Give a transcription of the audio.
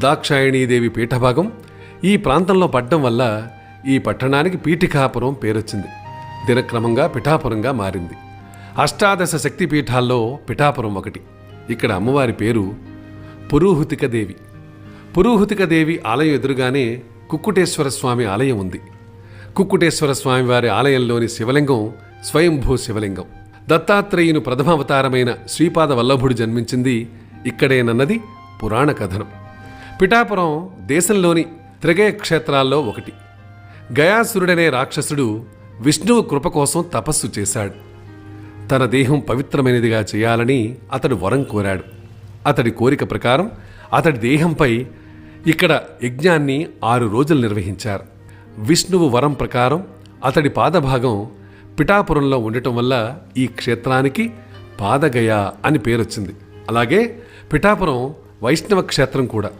దాక్షాయణీదేవి పీఠభాగం ఈ ప్రాంతంలో పడ్డం వల్ల ఈ పట్టణానికి పీఠికాపురం పేరొచ్చింది. దినక్రమంగా పిఠాపురంగా మారింది. అష్టాదశ శక్తి పీఠాల్లో పిఠాపురం ఒకటి. ఇక్కడ అమ్మవారి పేరు పురూహుతికదేవి. పురూహుతికదేవి ఆలయం ఎదురుగానే కుక్కుటేశ్వర స్వామి ఆలయం ఉంది. కుక్కుటేశ్వర స్వామి వారి ఆలయంలోని శివలింగం స్వయంభూ శివలింగం. దత్తాత్రేయుని ప్రథమావతారమైన శ్రీపాద వల్లభుడు జన్మించింది ఇక్కడేనన్నది పురాణ కథనం. పిఠాపురం దేశంలోని త్రిగయ క్షేత్రాల్లో ఒకటి. గయాసురుడనే రాక్షసుడు విష్ణువు కృప కోసం తపస్సు చేశాడు. తన దేహం పవిత్రమైనదిగా చేయాలని అతడు వరం కోరాడు. అతడి కోరిక ప్రకారం అతడి దేహంపై ఇక్కడ యజ్ఞాన్ని 6 రోజులు నిర్వహించారు. విష్ణువు వరం ప్రకారం అతడి పాదభాగం పిఠాపురంలో ఉండటం వల్ల ఈ క్షేత్రానికి పాదగయ అని పేరొచ్చింది. అలాగే పిఠాపురం వైష్ణవ క్షేత్రం కూడా.